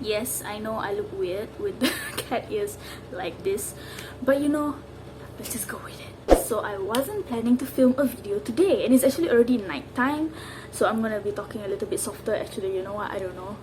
Yes, I know I look weird with the cat ears like this, but you know, let's just go with it. So I wasn't planning to film a video today, and it's actually already night time, so I'm gonna be talking a little bit softer. Actually, you know what, I don't know.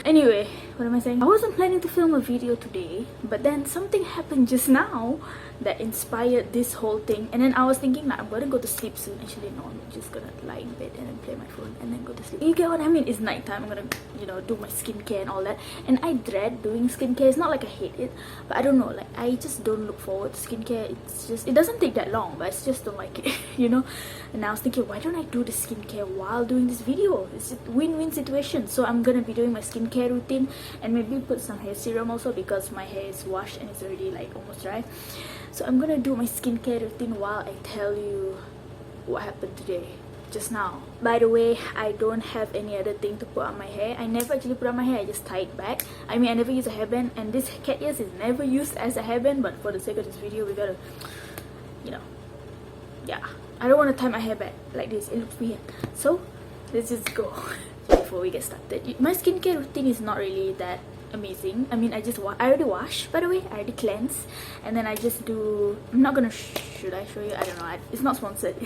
Anyway, what am I saying? I wasn't planning to film a video today, but then something happened just now that inspired this whole thing, and then I was thinking like, I'm gonna go to sleep soon. Actually no, I'm just gonna lie in bed and then play my phone and then go to sleep. You get what I mean? It's nighttime. I'm gonna, you know, do my skincare and all that, and I dread doing skincare. It's not like I hate it, but I don't know, like I just don't look forward to skincare. It's just, it doesn't take that long, but I just don't like it. You know. And I was thinking, why don't I do the skincare while doing this video? It's a win-win situation. So I'm gonna be doing my skincare routine and maybe put some hair serum also, because my hair is washed and it's already like almost dry. So I'm gonna do my skincare routine while I tell you what happened today, just now. By the way, I don't have any other thing to put on my hair. I never actually put on my hair, I just tie it back. I mean, I never use a hairband, and this cat ears is never used as a hairband, but for the sake of this video, we gotta, you know, yeah. I don't want to tie my hair back like this, it looks weird. So, let's just go. Before we get started, my skincare routine is not really that amazing. I mean, I already wash, by the way. I already cleanse, and then I just do, I'm not gonna should I show you? I don't know, it's not sponsored.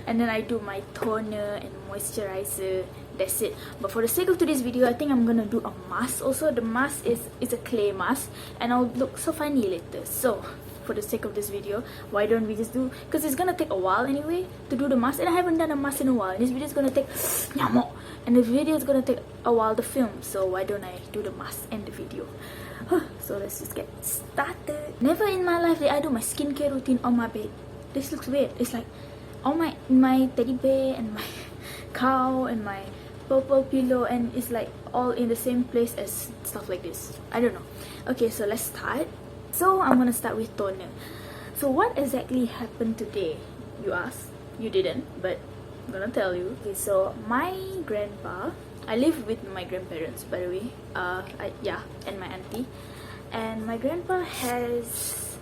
And then I do my toner and moisturizer. That's it. But for the sake of today's video, I think I'm gonna do a mask also. The mask is a clay mask, and I'll look so funny later. So for the sake of this video, why don't we just do, because it's gonna take a while anyway to do the mask, and I haven't done a mask in a while. This video is gonna take Miaw, and the video is gonna take a while to film, so why don't I do the mask and the video? So let's just get started. Never in my life did I do my skincare routine on my bed. This looks weird. It's like on my teddy bear and my cow and my purple pillow, and it's like all in the same place as stuff like this. I don't know. Okay, so let's start. So I'm gonna start with toner. So what exactly happened today, you ask? You didn't, but I'm gonna tell you. Okay, so my grandpa, I live with my grandparents, by the way, and my auntie, and my grandpa has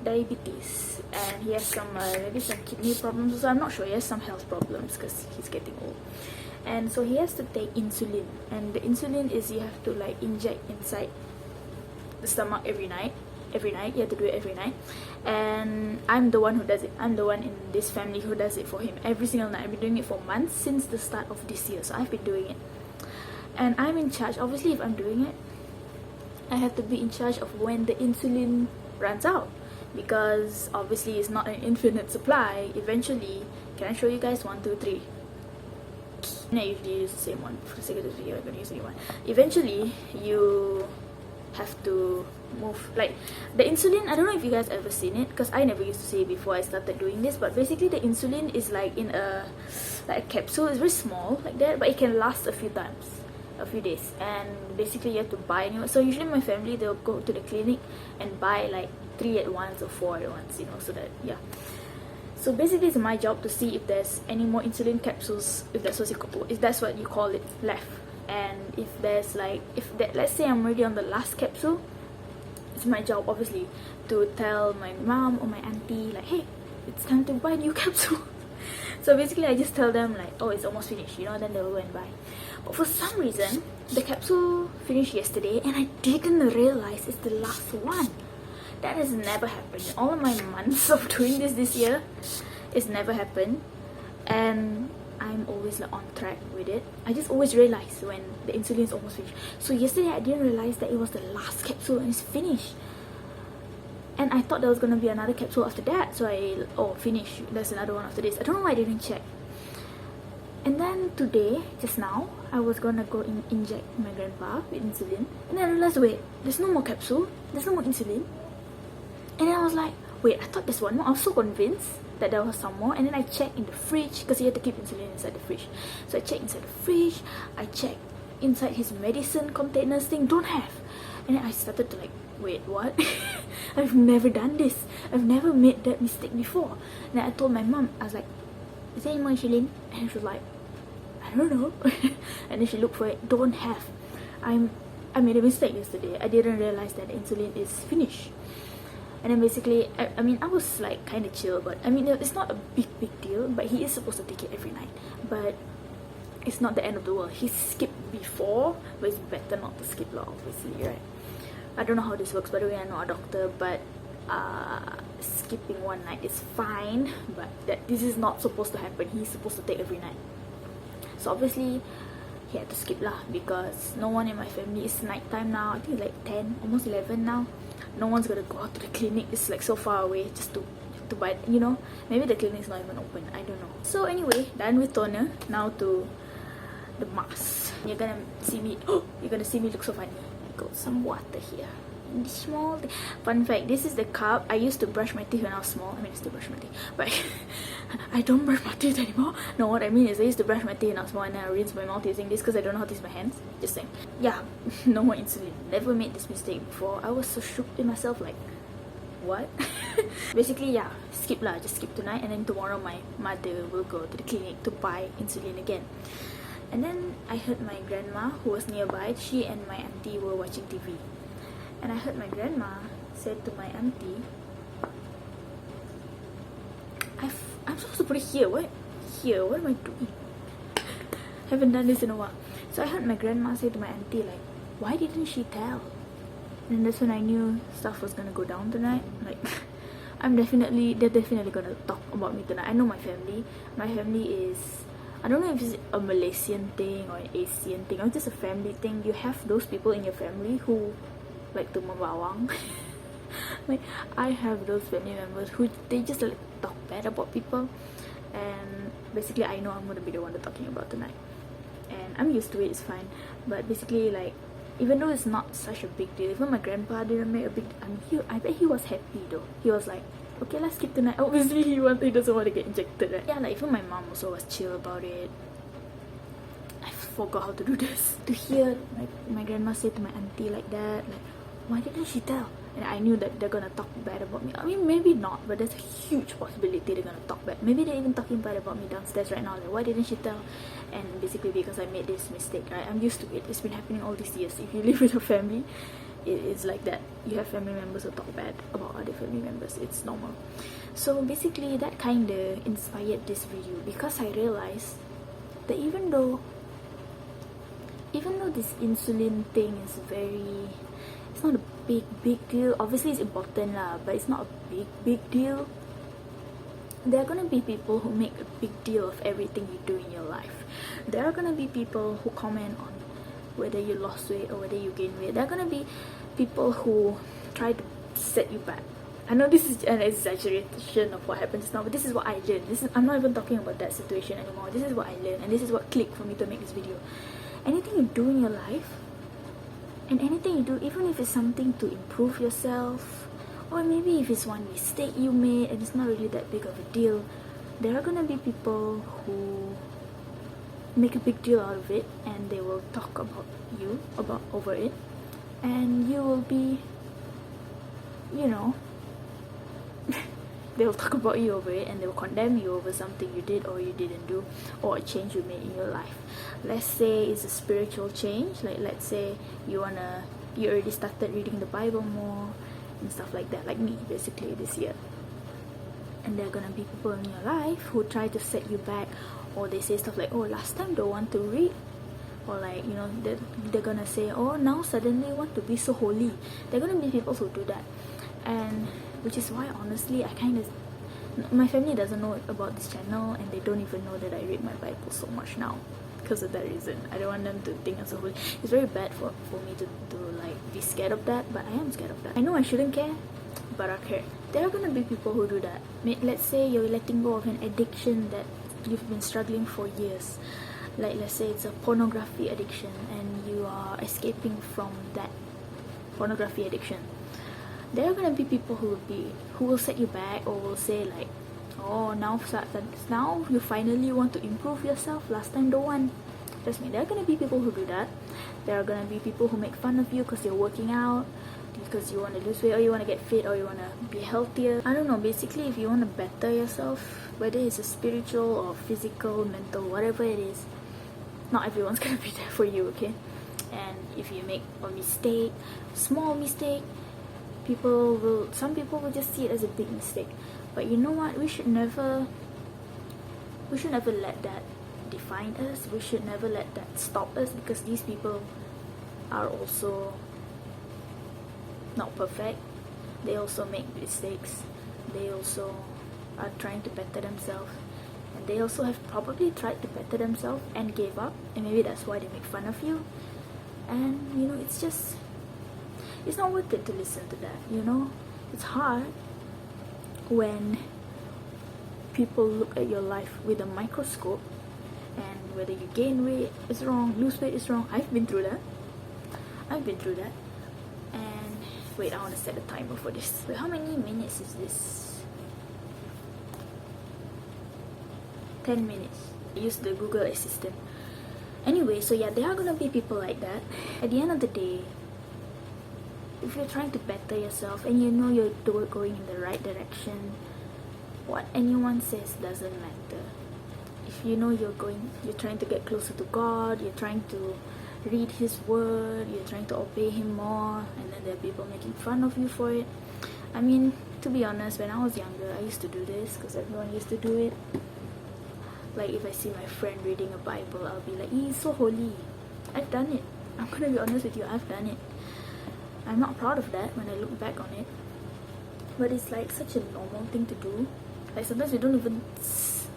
diabetes, and he has some maybe some kidney problems, so I'm not sure. He has some health problems because he's getting old, and so he has to take insulin, and the insulin is, you have to like inject inside the stomach every night. You have to do it every night, and I'm the one who does it. I'm the one in this family who does it for him every single night. I've been doing it for months, since the start of this year, so I've been doing it, and I'm in charge. Obviously, if I'm doing it, I have to be in charge of when the insulin runs out, because obviously it's not an infinite supply. Eventually, can I show you guys? 1, 2, 3. I usually use the same one. For the sake of this video, I'm gonna use the new one. Eventually, you have to move, like the insulin, I don't know if you guys ever seen it, because I never used to see it before I started doing this, but basically the insulin is like in a capsule. It's very small like that, but it can last a few days, and basically you have to buy new. So usually my family, they'll go to the clinic and buy like 3 at once or 4 at once, you know, so that, yeah. So basically it's my job to see if there's any more insulin capsules, if that's what you call it, left. And if there's like, let's say I'm already on the last capsule, it's my job obviously to tell my mom or my auntie like, hey, it's time to buy new capsule. So basically I just tell them like, oh, it's almost finished, you know, then they'll go and buy. But for some reason the capsule finished yesterday, and I didn't realize it's the last one. That has never happened in all of my months of doing this year. It's never happened, and I'm always like on track with it. I just always realize when the insulin is almost finished. So yesterday I didn't realize that it was the last capsule and it's finished, and I thought there was gonna be another capsule after that. So finish, there's another one after this. I don't know why I didn't check. And then today, just now, I was gonna go inject my grandpa with insulin, and then I realized, wait, there's no more capsule, there's no more insulin. And then I was like, wait, I thought there's one more. I was so convinced that there was some more, and then I checked in the fridge, because he had to keep insulin inside the fridge. So I checked inside the fridge, I checked inside his medicine containers thing, don't have. And then I started to like, wait, what? I've never done this. I've never made that mistake before. And then I told my mom, I was like, is there any more insulin? And she was like, I don't know. And then she looked for it, don't have. I made a mistake yesterday. I didn't realize that the insulin is finished. And then basically, I mean, I was like kind of chill, but I mean, it's not a big deal, but he is supposed to take it every night. But it's not the end of the world. He skipped before, but it's better not to skip lah, obviously, right? I don't know how this works, by the way. I'm not a doctor, but skipping one night is fine, but this is not supposed to happen. He's supposed to take every night. So obviously he had to skip lah, because no one in my family, is nighttime now. I think it's like 10, almost 11 now. No one's gonna go out to the clinic. It's like so far away just to buy, you know. Maybe the clinic's not even open, I don't know. So anyway, done with toner. Now to the mask. You're gonna see me look so funny. I got some water here. This small thing. Fun fact, this is the cup I used to brush my teeth when I was small. I mean, I still brush my teeth, but I don't brush my teeth anymore. No, what I mean is I used to brush my teeth when I was small, and then I rinse my mouth using this because I don't know how to use my hands. Just saying. Yeah, no more insulin. Never made this mistake before. I was so shocked in myself, like, what? Basically, yeah, skip lah. Just skip tonight, and then tomorrow my mother will go to the clinic to buy insulin again. And then I heard my grandma, who was nearby, she and my auntie were watching TV. And I heard my grandma said to my auntie, I'm supposed to put it here. What? Here? What am I doing? Haven't done this in a while. So I heard my grandma say to my auntie, like, why didn't she tell? And that's when I knew stuff was gonna go down tonight. Like, they're definitely gonna talk about me tonight. I know my family. My family is, I don't know if it's a Malaysian thing or an Asian thing or just a family thing. You have those people in your family who like to membawang. Like, I have those family members who they just like talk bad about people, and basically I know I'm gonna be the one they're talking about tonight, and I'm used to it. It's fine. But basically, like, even though it's not such a big deal, even my grandpa didn't make a big, I bet he was happy though. He was like, okay, let's skip tonight. Obviously he doesn't want to get injected, right? Yeah, like even my mom also was chill about it. I forgot how to do this. To hear like my grandma say to my auntie like that, like, why didn't she tell? And I knew that they're gonna talk bad about me. I mean, maybe not, but there's a huge possibility they're gonna talk bad. Maybe they're even talking bad about me downstairs right now. Like, why didn't she tell? And basically because I made this mistake, right? I'm used to it. It's been happening all these years. If you live with a family, it's like that. You have family members who talk bad about other family members. It's normal. So basically that kinda inspired this video, because I realized that even though this insulin thing is it's not a big deal. Obviously it's important lah, but it's not a big deal. There are gonna be people who make a big deal of everything you do in your life. There are gonna be people who comment on whether you lost weight or whether you gain weight. There are gonna be people who try to set you back. I know this is an exaggeration of what happens now, but this is what I learned. I'm not even talking about that situation anymore. This is what I learned, and this is what clicked for me to make this video. Anything you do in your life, and anything you do, even if it's something to improve yourself, or maybe if it's one mistake you made and it's not really that big of a deal, there are gonna be people who make a big deal out of it, and they will talk about you over it, and you will be, you know, they will talk about you over it, and they will condemn you over something you did or you didn't do, or a change you made in your life. Let's say it's a spiritual change. Like, let's say you already started reading the Bible more and stuff like that, like me basically this year. And there are gonna be people in your life who try to set you back, or they say stuff like, oh, last time don't want to read, or like, you know, they're gonna say, oh, now suddenly want to be so holy. There are gonna be people who do that, and which is why honestly my family doesn't know about this channel, and they don't even know that I read my Bible so much now because of that reason. I don't want them to think I'm so holy. It's very bad for me to like be scared of that, but I am scared of that. I know I shouldn't care, but I care. There are gonna be people who do that. Let's say you're letting go of an addiction that you've been struggling for years. Like, let's say it's a pornography addiction, and you are escaping from that pornography addiction. There are gonna be people who will set you back, or will say like, oh, now you finally want to improve yourself, last time don't want. Trust me, there are gonna be people who do that. There are gonna be people who make fun of you because you're working out, because you want to lose weight, or you want to get fit, or you want to be healthier. I don't know, basically if you want to better yourself, whether it's a spiritual or physical, mental, whatever it is, not everyone's gonna be there for you, okay? And if you make a mistake, small mistake, some people will just see it as a big mistake. But you know what, we should never let that define us. We should never let that stop us, because these people are also not perfect. They also make mistakes. They also are trying to better themselves, and they also have probably tried to better themselves and gave up, and maybe that's why they make fun of you. And you know, it's not worth it to listen to that, you know. It's hard when people look at your life with a microscope, and whether you gain weight is wrong, lose weight is wrong. I've been through that. And wait, I want to set a timer for this. Wait, how many minutes is this? 10 minutes. I use the Google Assistant. Anyway, so yeah, there are gonna be people like that. At the end of the day, if you're trying to better yourself and you know you're going in the right direction, what anyone says doesn't matter. If you know you're trying to get closer to God, you're trying to read His Word, you're trying to obey Him more, and then there are people making fun of you for it. I mean, to be honest, when I was younger, I used to do this because everyone used to do it. Like, if I see my friend reading a Bible, I'll be like, he's so holy. I've done it. I'm gonna be honest with you, I've done it. I'm not proud of that when I look back on it, but it's like such a normal thing to do. Like, sometimes we don't even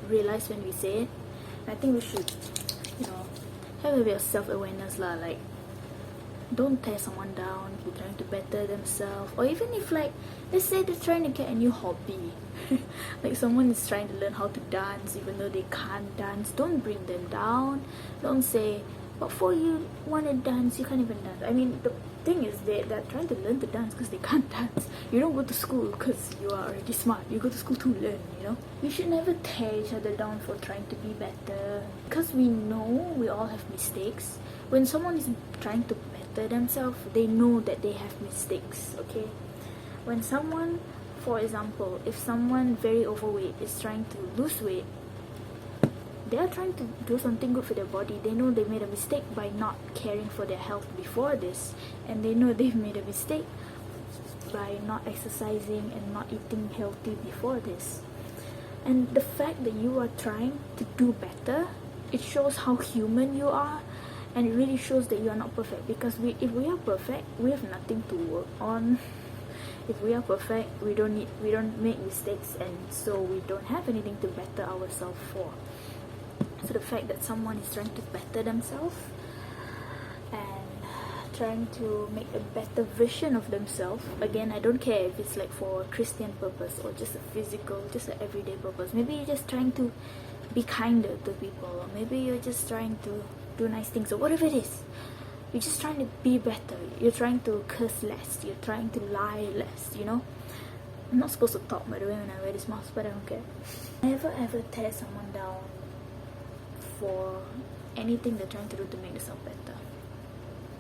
realize when we say it. And I think we should, you know, have a bit of self-awareness lah. Like, don't tear someone down who's trying to better themselves, or even if, like, let's say they're trying to get a new hobby. Like, someone is trying to learn how to dance even though they can't dance. Don't bring them down. Don't say, but for you want to dance, you can't even dance. I mean, the thing is, they're trying to learn to dance because they can't dance. You don't go to school because you are already smart. You go to school to learn, you know. We should never tear each other down for trying to be better, because we know we all have mistakes. When someone is trying to better themselves, they know that they have mistakes, okay? When someone, for example, if someone very overweight is trying to lose weight, they are trying to do something good for their body. They know they made a mistake by not caring for their health before this, and they know they've made a mistake by not exercising and not eating healthy before this. And the fact that you are trying to do better, it shows how human you are, and it really shows that you are not perfect. Because if we are perfect, we have nothing to work on. If we are perfect, we don't make mistakes, and so we don't have anything to better ourselves for. So the fact that someone is trying to better themselves and trying to make a better version of themselves, again, I don't care if it's like for a Christian purpose or just a physical, just an everyday purpose. Maybe you're just trying to be kinder to people, or maybe you're just trying to do nice things, or whatever it is. You're just trying to be better. You're trying to curse less. You're trying to lie less, you know. I'm not supposed to talk, by the way, when I wear this mask, but I don't care. Never ever tear someone down for anything they're trying to do to make themselves better.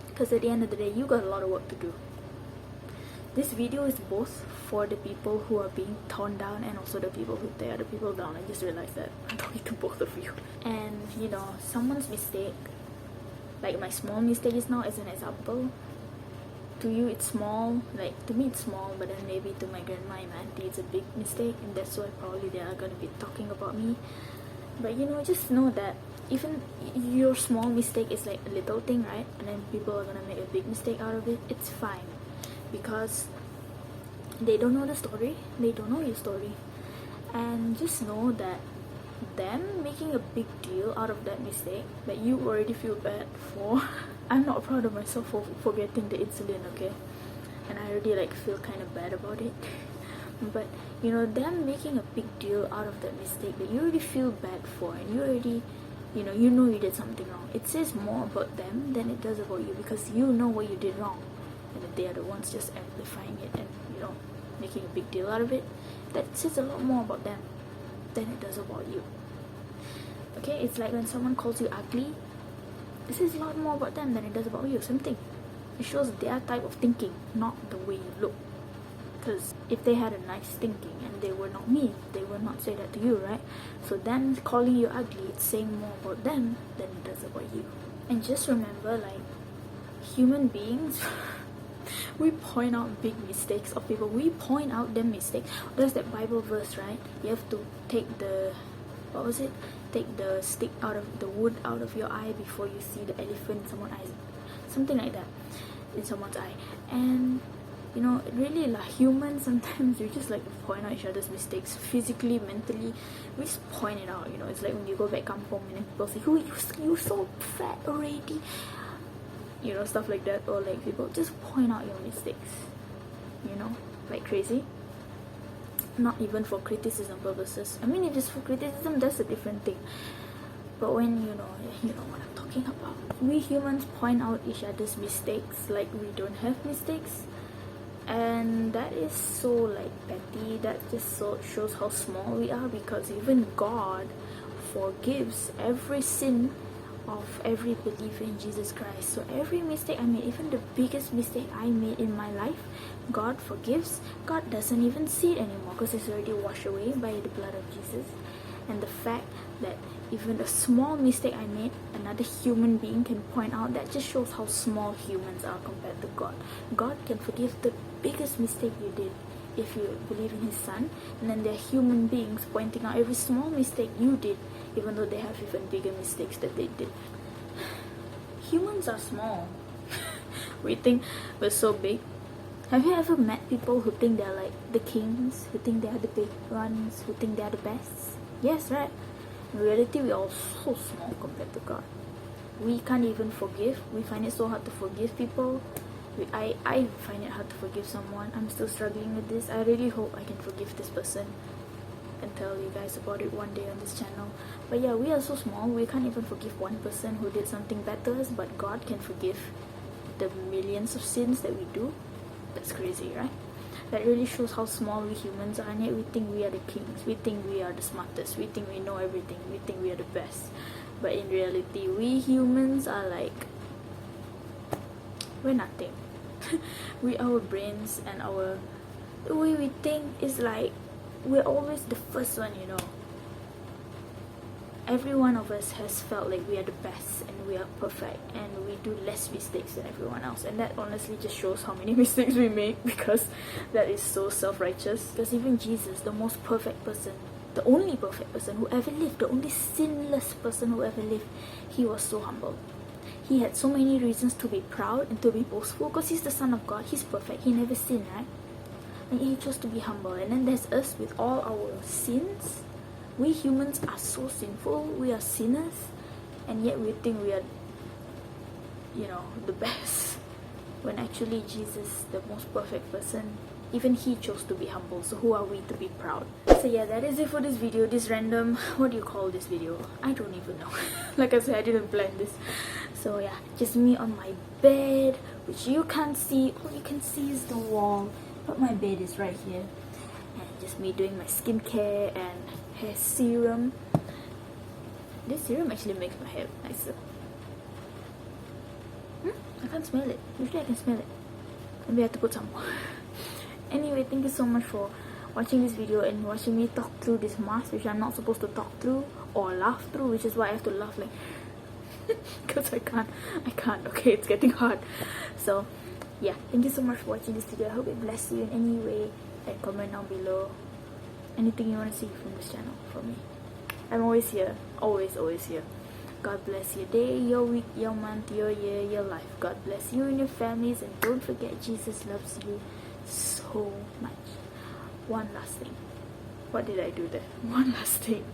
Because at the end of the day, you got a lot of work to do. This video is both for the people who are being torn down and also the people who tear the people down. I just realized that I'm talking to both of you. And you know, someone's mistake, like my small mistake is now, as an example. To you it's small, like to me it's small, but then maybe to my grandma and auntie it's a big mistake, and that's why probably they are gonna be talking about me. But you know, just know that even your small mistake is like a little thing, right? And then people are gonna make a big mistake out of it. It's fine, because they don't know the story, they don't know your story. And just know that them making a big deal out of that mistake that you already feel bad for. I'm not proud of myself for forgetting the insulin, okay? And I already like feel kind of bad about it. But you know, them making a big deal out of that mistake that you already feel bad for, and you already, you know you did something wrong, it says more about them than it does about you, because you know what you did wrong, and they are the ones just amplifying it and, you know, making a big deal out of it. That says a lot more about them than it does about you. Okay, it's like when someone calls you ugly, it says a lot more about them than it does about you. Same thing. It shows their type of thinking, not the way you look. Because if they had a nice thinking and they were not me, they would not say that to you, right? So them calling you ugly, it's saying more about them than it does about you. And just remember, like, human beings, we point out big mistakes of people. We point out them mistakes. There's that Bible verse, right? You have to take the, what was it? take the stick out of the wood out of your eye before you see the elephant in someone's eye, something like that, in someone's eye. And you know, really, like humans, sometimes we just like to point out each other's mistakes physically, mentally. We just point it out. You know, it's like when you go back kampong and then people say, "Who you so fat already?" You know, stuff like that. Or like people just point out your mistakes, you know, like crazy. Not even for criticism purposes. I mean, if it's for criticism, that's a different thing. But when you know what I'm talking about. We humans point out each other's mistakes like we don't have mistakes. And that is so like petty. That just so shows how small we are, because even God forgives every sin of every believer in Jesus Christ. So every mistake I made, even the biggest mistake I made in my life, God forgives. God doesn't even see it anymore because it's already washed away by the blood of Jesus. And the fact that even a small mistake I made, another human being can point out, that just shows how small humans are compared to God. God can forgive the biggest mistake you did if you believe in his son, and then there are human beings pointing out every small mistake you did, even though they have even bigger mistakes that they did. Humans are small. We think we're so big. Have you ever met people who think they're like the kings, who think they're the big ones, who think they're the best? Yes, right? In reality, we're all so small compared to God. We can't even forgive. We find it so hard to forgive people. I find it hard to forgive someone. I'm still struggling with this. I really hope I can forgive this person and tell you guys about it one day on this channel. But yeah, we are so small. We can't even forgive one person who did something bad to us, but God can forgive the millions of sins that we do. That's crazy, right? That really shows how small we humans are, and yet we think we are the kings. We think we are the smartest. We think we know everything. We think we are the best. But in reality, we humans are like, we're nothing. Our brains and the way we think is like we're always the first one, you know. Every one of us has felt like we are the best and we are perfect and we do less mistakes than everyone else, and that honestly just shows how many mistakes we make, because that is so self-righteous. Because even Jesus, the most perfect person, the only perfect person who ever lived, the only sinless person who ever lived, he was so humble. He had so many reasons to be proud and to be boastful, because he's the son of God. He's perfect. He never sinned, right? And he chose to be humble. And then there's us with all our sins. We humans are so sinful. We are sinners, and yet we think we are, you know, the best, when actually Jesus, the most perfect person, even he chose to be humble. So who are we to be proud? So yeah, that is it for this video. This random, what do you call this video? I don't even know. Like I said, I didn't plan this. So yeah, just me on my bed, which you can't see. All you can see is the wall, but my bed is right here. And just me doing my skincare and hair serum. This serum actually makes my hair nicer. I can't smell it. Usually I can smell it. Maybe I have to put some more. Anyway, thank you so much for watching this video and watching me talk through this mask, which I'm not supposed to talk through or laugh through, which is why I have to laugh like because I can't. Okay, it's getting hard. So yeah, thank you so much for watching this video. I hope it blessed you in any way, and comment down below anything you want to see from this channel from me. I'm always here, always here. God bless your day, your week, your month, your year, your life. God bless you and your families, and don't forget, Jesus loves you so much. One last thing. What did I do there? One last thing.